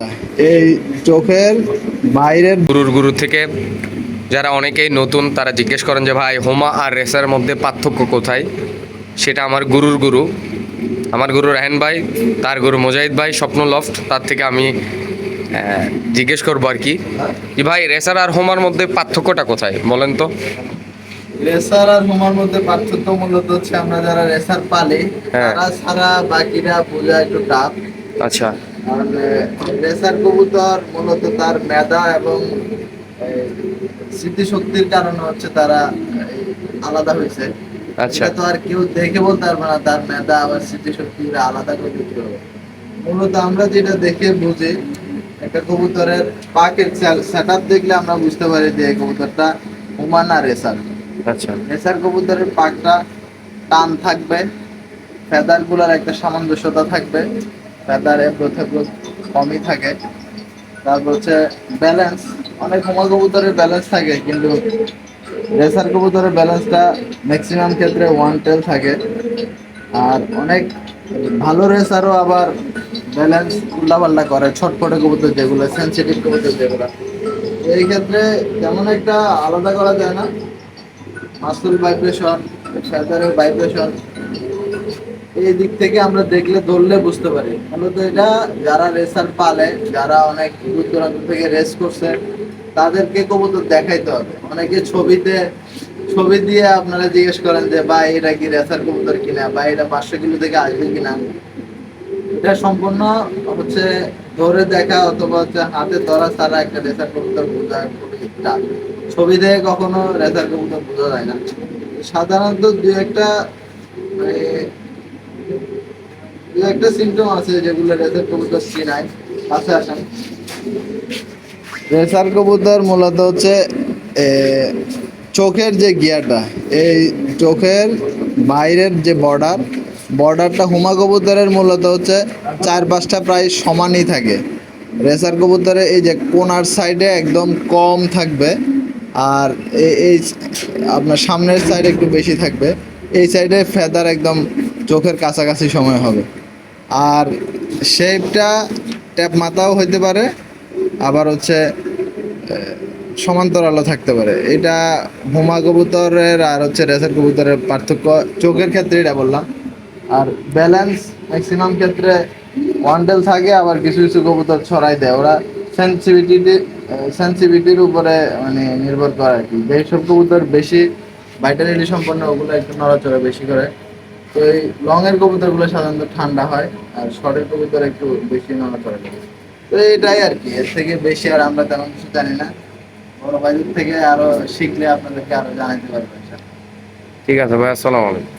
এই চোখের বাইরের গুরুর গুরু থেকে যারা অনেকেই নতুন তারা জিজ্ঞেস করেন যে ভাই হোমা আর রেসার মধ্যে পার্থক্য কোথায়। সেটা আমার গুরুর গুরু, আমার গুরু রাহেন ভাই, তার গুরু মুজাহিদ ভাই স্বপ্ন লফট, তার থেকে আমি জিজ্ঞেস করবো আর কি যে ভাই রেসার আর হোমার মধ্যে পার্থক্যটা কোথায় বলেন তো। রেসার আর হোমার মধ্যে পার্থক্য মূলত হচ্ছে আমরা যারা রেসার পালি হ্যাঁ। তারা ছাড়া বাকিরা বোঝা একটু টাফ। আচ্ছা আর রেসার কবুতর মূলত তার মেধা এবং স্মৃতিশক্তির কারণে হচ্ছে তারা আলাদা হয়েছে। আচ্ছা এটা তো আর কেউ দেখে বলতে পারবে না তার মেধা আবার স্মৃতিশক্তি আলাদা করে দিতে হবে। মূলত আমরা যেটা দেখে বুঝি, একটা কবুতরের পাকের সেট আপ দেখলে আমরা বুঝতে পারি যে এই কবুতরটা হোমা না রেসার। আচ্ছা রেসার কবুতরের পাকটা টান থাকবে, ফেদার গুলার একটা সামঞ্জস্যতা থাকবে, ফেদার কমই থাকে। তারপর হচ্ছে ব্যালেন্স, অনেক হোমা কবুতরের ব্যালেন্স থাকে কিন্তু রেসার কবুতরের ব্যালেন্সটা ম্যাক্সিমাম ক্ষেত্রে ওয়ান টেল থাকে। আর অনেক ভালো রেসারও আবার ব্যালেন্স উল্লাপাল্লা করে, ছটফটে কবুতর যেগুলো, সেন্সিটিভ কবুতর যেগুলো, এই ক্ষেত্রে তেমন একটা আলাদা করা যায় না। মাসুল ভাইব্রেশন, ফেদারের ভাইব্রেশন, এই দিক থেকে আমরা দেখলে ধরলে বুঝতে পারি। মূলত এটা যারা রেসার পালে, যারা অনেক দূর দূরান্ত থেকে রেস করছে তাদেরকে কবুতর দেখাইতে হবে। অনেকে ছবি দিয়ে আপনারা জিজ্ঞেস করেন যে ভাই এটা কি রেসার কবুতর কিনা, বা এটা 500 কিলো থেকে আসবে কিনা। এটা সম্পূর্ণ হচ্ছে ধরে দেখা অথবা হচ্ছে হাতে ধরা ছাড়া একটা রেসার কবুতর বোঝা খুবই টাফ। ছবি দেখে কখনো রেসার কবুতর বোঝা যায় না। সাধারণত মানে দু একটা সিমটম আছে যেগুলো রেসার কবুতর চিনায়। আছে আসেন। রেসার কবুতর মূলত হচ্ছে এ, চোখের যে গিয়ারটা, এই চোখের বাইরের যে বর্ডারটা হুমা কবুতরের মূলত হচ্ছে 4-5টা প্রায় সমানই থাকে। রেসার কবুতরে এই যে কোনার সাইডে একদম কম থাকবে, আর এই আপনার সামনের সাইডে একটু বেশি থাকবে। এই সাইডে ফেদার একদম চোখের কাছাকাছি সময় হবে। আর শেপটা ট্যাপ মাথাও হইতে পারে, আবার হচ্ছে সমান্তরালও থাকতে পারে। এটা হুমা কবুতরের আর হচ্ছে রেসার কবুতরের পার্থক্য চোখের ক্ষেত্রে এটা বললাম। আর ব্যালেন্স ম্যাক্সিমাম ক্ষেত্রে ওয়ান্ডেল থাকে, আবার কিছু কিছু কবুতর ছড়াই দেয়। ওরা সেন্সিটিভিটির উপরে মানে নির্ভর করে আর কি। যেসব কবুতর বেশি ভাইটালিটি সম্পন্ন ওগুলো একটু নড়াচড়া বেশি করে। তো এই লং এর কবুতরগুলো সাধারণত ঠান্ডা হয়, আর শর্টের কবুতর একটু বেশি নড়াচড়া করে। তো এটাই আর কি, এর থেকে বেশি আর আমরা তেমন কিছু জানি না। বড় ভাইদের থেকে আরো শিখলে আপনাদেরকে আরো জানাতে পারবো। ঠিক আছে ভাই, আসসালামু আলাইকুম।